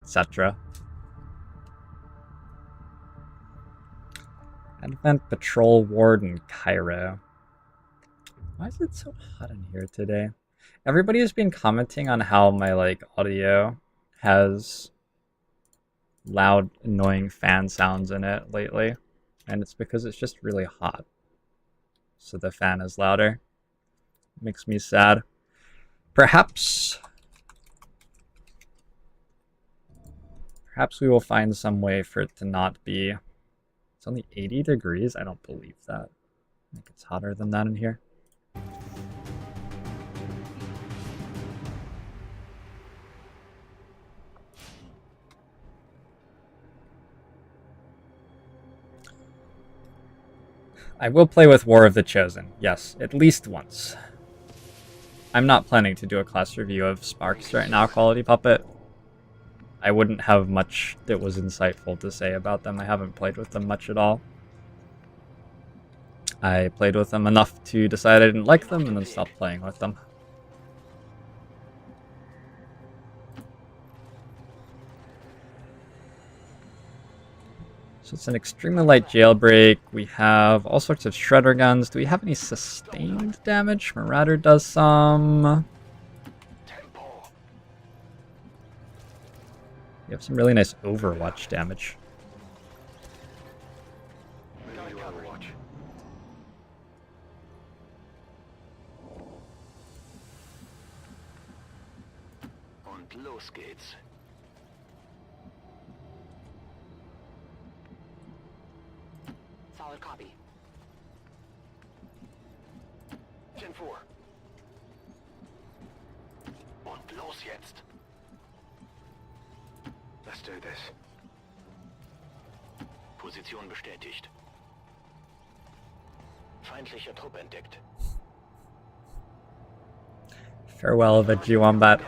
etc. Advent Patrol Ward in Cairo. Why is it so hot in here today? Everybody has been commenting on how my audio has loud, annoying fan sounds in it lately, and it's because it's just really hot. So the fan is louder. Makes me sad. Perhaps we will find some way for it to not be. It's only 80 degrees? I don't believe that. I think it's hotter than that in here. I will play with War of the Chosen, yes, at least once. I'm not planning to do a class review of Sparks right now, Quality Puppet. I wouldn't have much that was insightful to say about them. I haven't played with them much at all. I played with them enough to decide I didn't like them and then stopped playing with them. So it's an extremely light jailbreak. We have all sorts of shredder guns. Do we have any sustained damage? Marauder does some. We have some really nice Overwatch damage. Und los geht's. Solid copy. 10-4. Und los jetzt. Let's do this. Position bestätigt. Feindlicher Trupp entdeckt. Farewell, VegieWombat.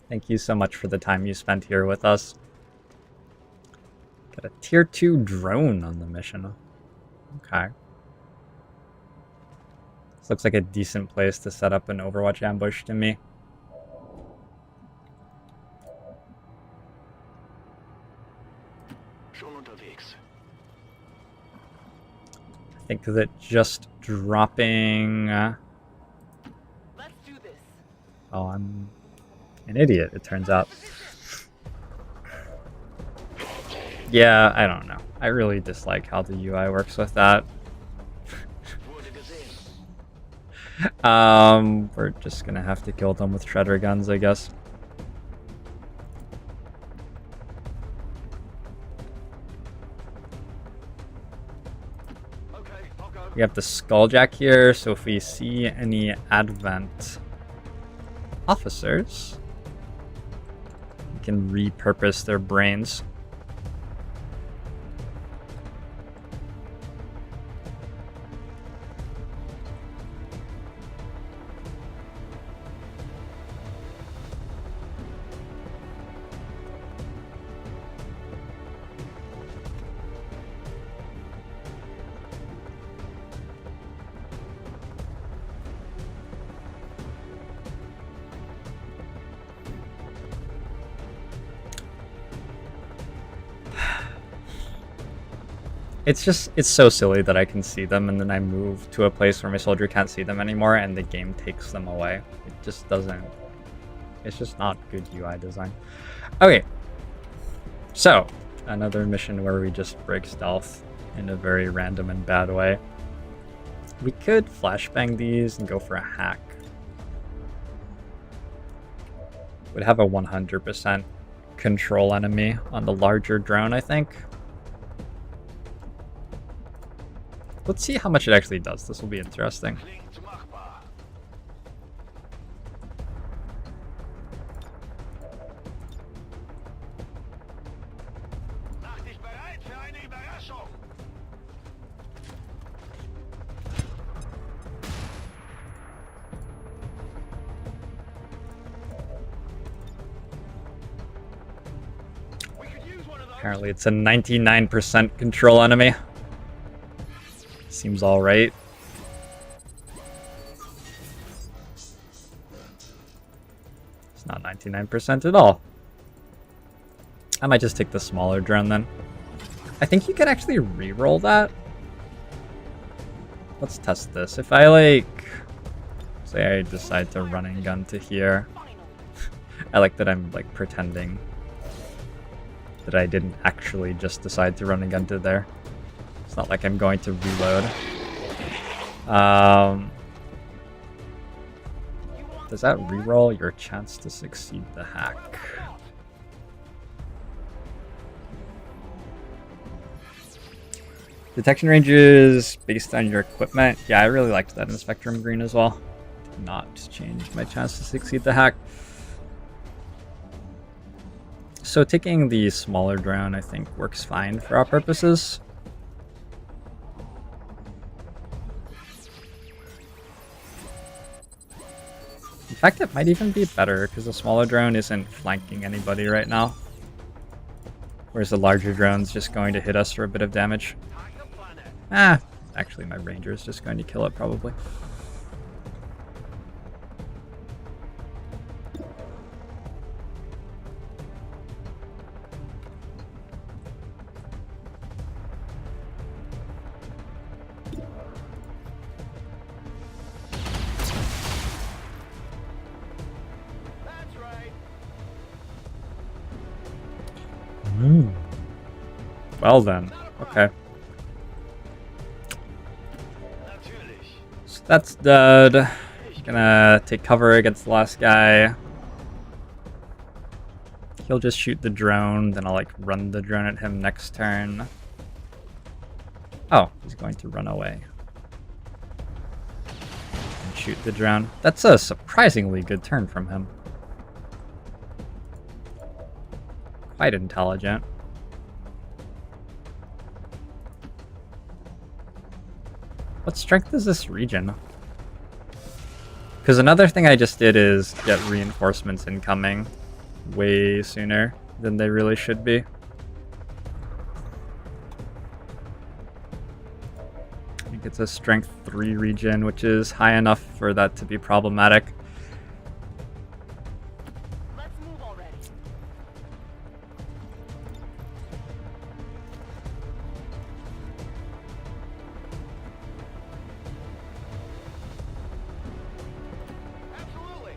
Thank you so much for the time you spent here with us. Got a tier 2 drone on the mission. Okay. This looks like a decent place to set up an Overwatch ambush to me. I think that just dropping... Let's do this. Oh, I'm an idiot, it turns out. Yeah, I don't know. I really dislike how the UI works with that. We're just gonna have to kill them with shredder guns, I guess. We have the Skulljack here, so if we see any Advent officers, we can repurpose their brains. It's so silly that I can see them and then I move to a place where my soldier can't see them anymore and the game takes them away. It just doesn't, it's just not good UI design. Okay, so another mission where we just break stealth in a very random and bad way. We could flashbang these and go for a hack. Would have a 100% control enemy on the larger drone, I think. Let's see how much it actually does. This will be interesting. Apparently it's a 99% control enemy. Seems alright. It's not 99% at all. I might just take the smaller drone then. I think you could actually re-roll that. Let's test this. If I like, say I decide to run and gun to here. I like that I'm like pretending that I didn't actually just decide to run and gun to there. It's not like I'm going to reload. Does that reroll your chance to succeed the hack? Detection ranges based on your equipment. Yeah, I really liked that in Spectrum Green as well. Did not change my chance to succeed the hack. So taking the smaller drone, I think, works fine for our purposes. In fact, it might even be better because the smaller drone isn't flanking anybody right now. Whereas the larger drone's just going to hit us for a bit of damage. Actually my ranger is just going to kill it probably. Well then, okay. So that's dead. Gonna take cover against the last guy. He'll just shoot the drone, then I'll like run the drone at him next turn. Oh, he's going to run away. And shoot the drone. That's a surprisingly good turn from him. Quite intelligent. What strength is this region? Because another thing I just did is get reinforcements incoming way sooner than they really should be. I think it's a strength 3 region, which is high enough for that to be problematic. Let's move already. Absolutely.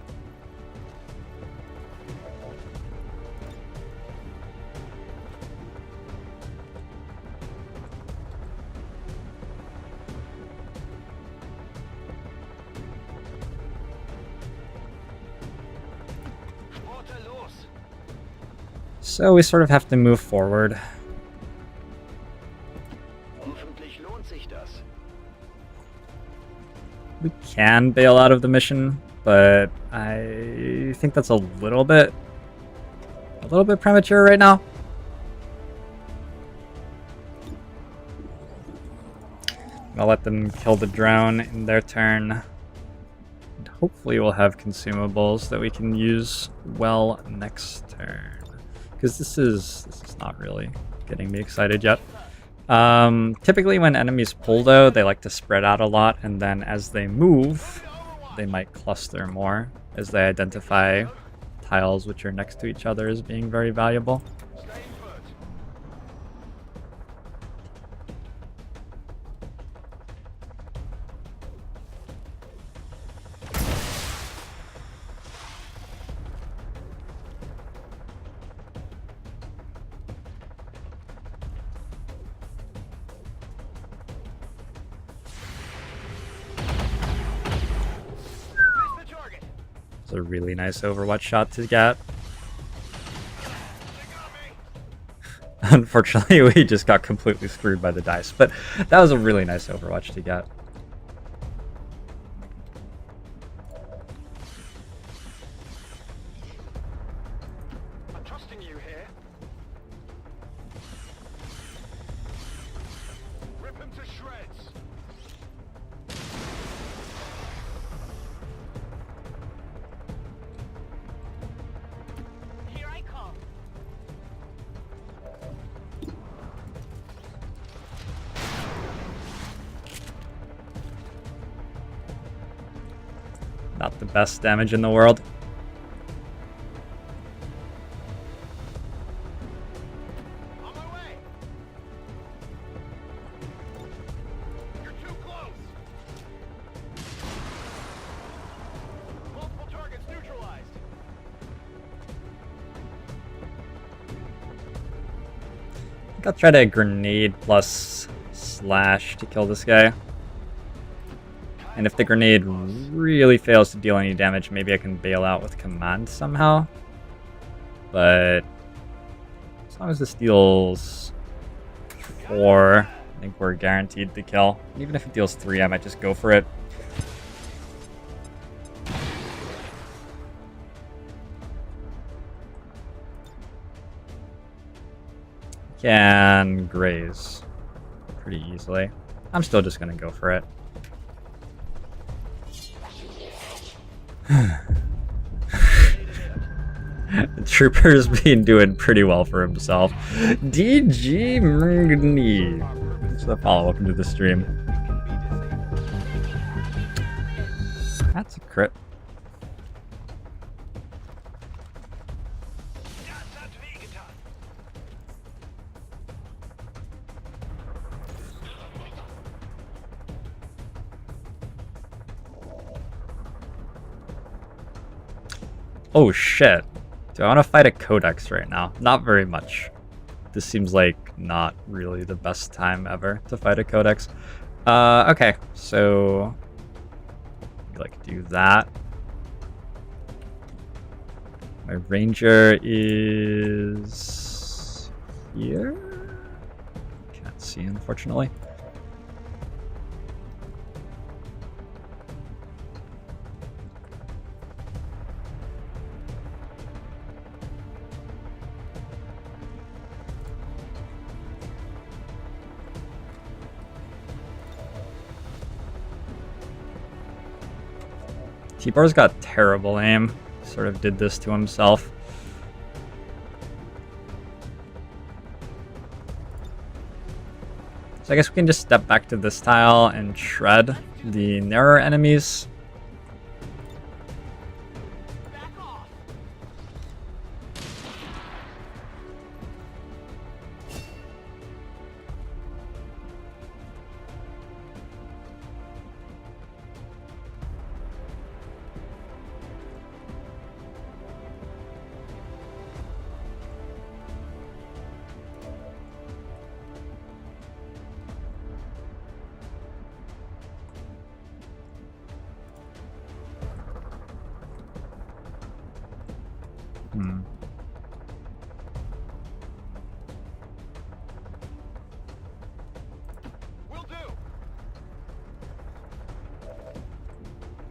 So we sort of have to move forward. Hoffentlich lohnt sich das. We can bail out of the mission, but I think that's a little bit premature right now. I'll let them kill the drone in their turn. And hopefully we'll have consumables that we can use well next turn. Because this is not really getting me excited yet. Typically when enemies pull though, they like to spread out a lot, and then as they move, they might cluster more as they identify tiles which are next to each other as being very valuable. It's a really nice Overwatch shot to get. Unfortunately, we just got completely screwed by the dice, but that was a really nice Overwatch to get. I'm trusting you here. Rip him to shreds. Here I come. Not the best damage in the world. think I'll try to grenade plus slash to kill this guy. And if the grenade really fails to deal any damage, maybe I can bail out with command somehow. But as long as this deals 4, I think we're guaranteed to kill. Even if it deals 3, I might just go for it. Can graze pretty easily. I'm still just gonna go for it. The Trooper's been doing pretty well for himself. DG Murgni. Thanks for the follow. Welcome to the stream. That's a crit. Oh shit. Do I want to fight a Codex right now? Not very much. This seems like not really the best time ever to fight a Codex. Okay, so like do that. My Ranger is here. Can't see, unfortunately. T-Bar's got terrible aim. Sort of did this to himself. So I guess we can just step back to this tile and shred the narrower enemies.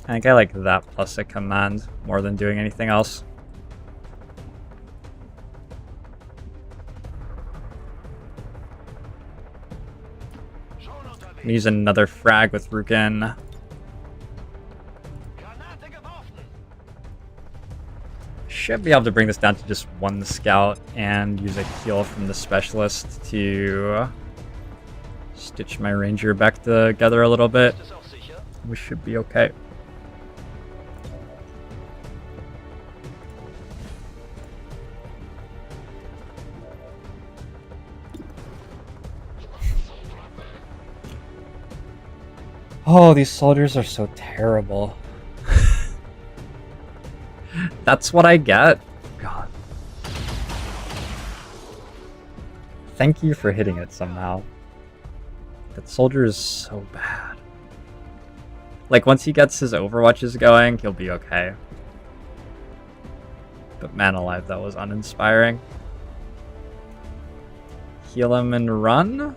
I think I like that plus a command more than doing anything else. Use another frag with Rukin. Should be able to bring this down to just one scout and use a heal from the specialist to stitch my ranger back together a little bit. We should be okay. Oh, these soldiers are so terrible. That's what I get? God. Thank you for hitting it somehow. That soldier is so bad. Like, once he gets his overwatches going, he'll be okay. But man alive, that was uninspiring. Heal him and run?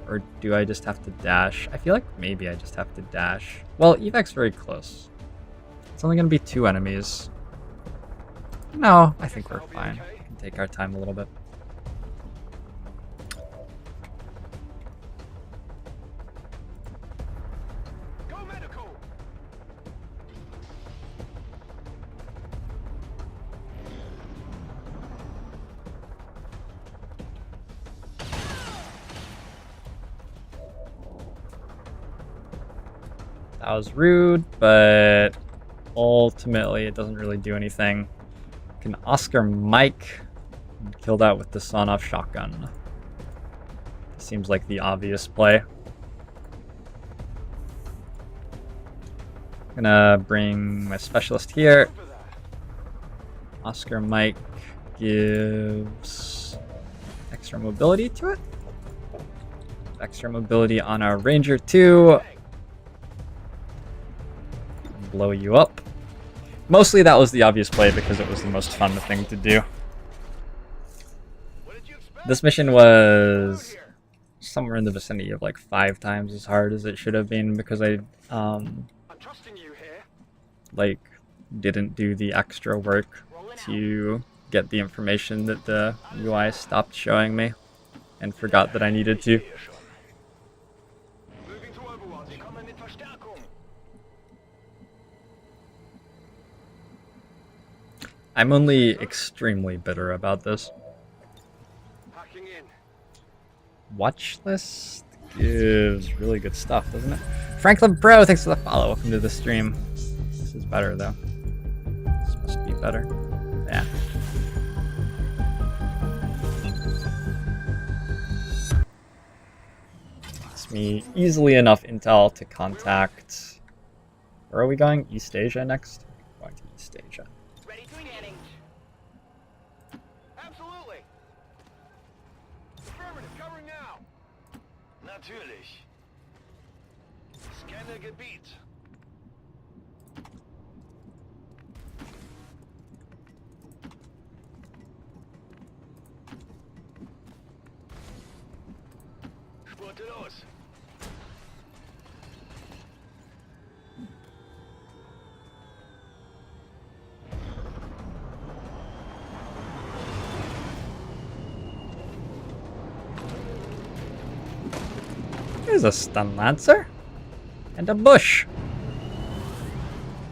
Or do I just have to dash? I feel like maybe I just have to dash. Well, Evac's very close. It's only going to be 2 enemies. No, I think we're fine. We can take our time a little bit. That was rude, but ultimately it doesn't really do anything. Can Oscar Mike kill that with the sawn-off shotgun. Seems like the obvious play. I'm gonna bring my specialist here. Oscar Mike gives extra mobility to it. Extra mobility on our Ranger 2. Blow you up. Mostly that was the obvious play because it was the most fun thing to do. This mission was somewhere in the vicinity of like 5 times as hard as it should have been because I I'm trusting you here. like didn't do the extra work to get the information that the UI stopped showing me and forgot that I needed to. Moving to overhaul. Sie kommen mit Verstärkung. I'm only extremely bitter about this. Hacking in. Watch list gives really good stuff, doesn't it? Franklin Bro, thanks for the follow. Welcome to the stream. This is better though. This must be better. Yeah. It's me easily enough intel to contact. Where are we going? East Asia next? Going to East Asia. Ready to engage. Absolutely. Affirmative. Covering now. Natürlich. Scanne Gebiet. Spurte los. There's a stun lancer. And a bush.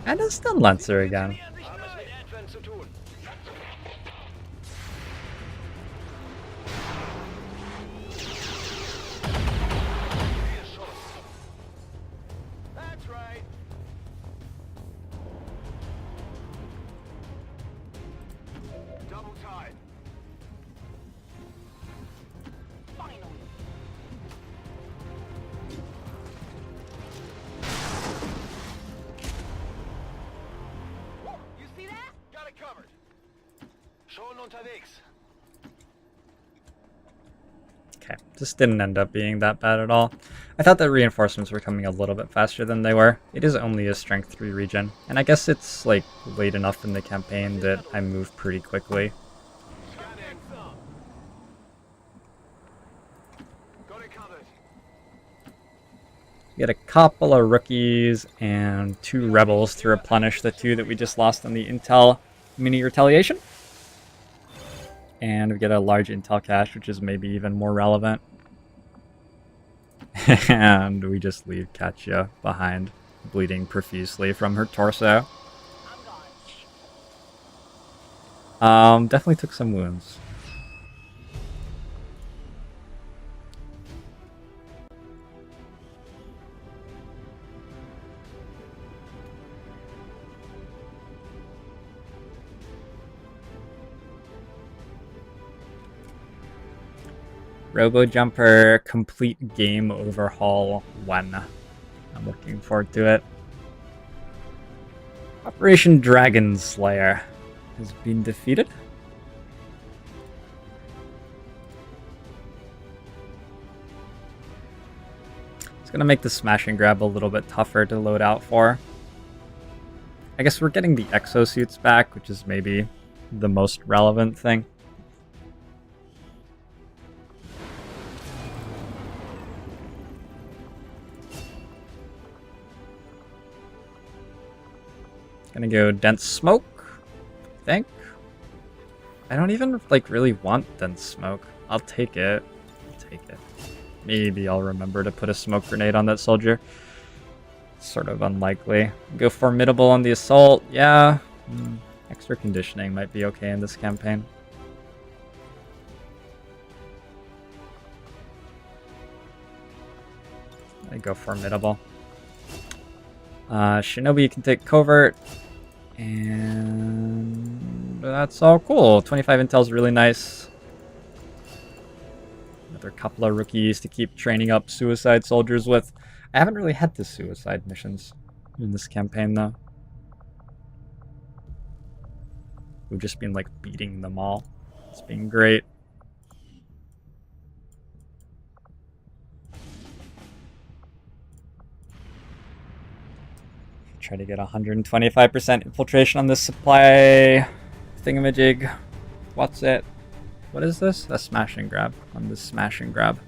And a stun lancer again. Haben es mit Advent zu tun. That's right. Double time. Finally. You see that? Got it covered. Schon unterwegs. Okay, this didn't end up being that bad at all. I thought that reinforcements were coming a little bit faster than they were. It is only a strength 3 region, and I guess it's like late enough in the campaign that I move pretty quickly. Scanning. Got it covered. We get a couple of rookies and 2 rebels to replenish the 2 that we just lost on the intel mini retaliation. And we get a large intel cache, which is maybe even more relevant. And we just leave Katya behind, bleeding profusely from her torso. I'm gone. Definitely took some wounds. Robo Jumper complete game overhaul 1. I'm looking forward to it. Operation Dragon Slayer has been defeated. It's gonna make the smash and grab a little bit tougher to load out for. I guess we're getting the EXO Suits back, which is maybe the most relevant thing. Gonna go dense smoke, I think. I don't even like really want dense smoke. I'll take it. I'll take it. Maybe I'll remember to put a smoke grenade on that soldier. Sort of unlikely. Go formidable on the assault. Yeah. Extra conditioning might be okay in this campaign. I go formidable. Shinobi can take covert. And that's all cool. 25 intel is really nice. Another couple of rookies to keep training up suicide soldiers with. I haven't really had the suicide missions in this campaign though. We've just been like beating them all. It's been great. try to get 125% infiltration on this supply thingamajig. What's it? What is this? A smash and grab. On this smash and grab.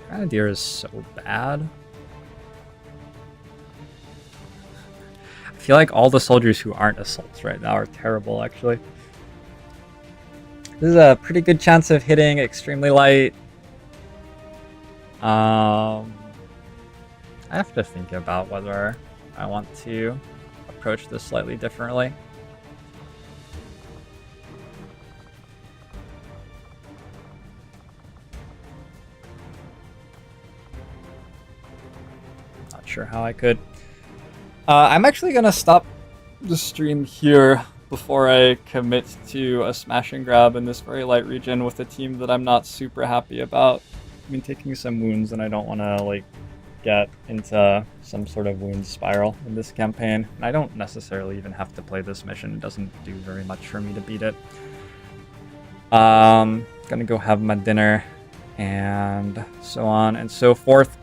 Grenadier is so bad. I feel like all the soldiers who aren't assaults right now are terrible, actually. This is a pretty good chance of hitting extremely light. I have to think about whether I want to approach this slightly differently. Not sure how I could. I'm actually going to stop the stream here before I commit to a smash and grab in this very light region with a team that I'm not super happy about. I've been taking some wounds and I don't want to like get into some sort of wound spiral in this campaign. And I don't necessarily even have to play this mission. It doesn't do very much for me to beat it. Gonna go have my dinner and so on and so forth.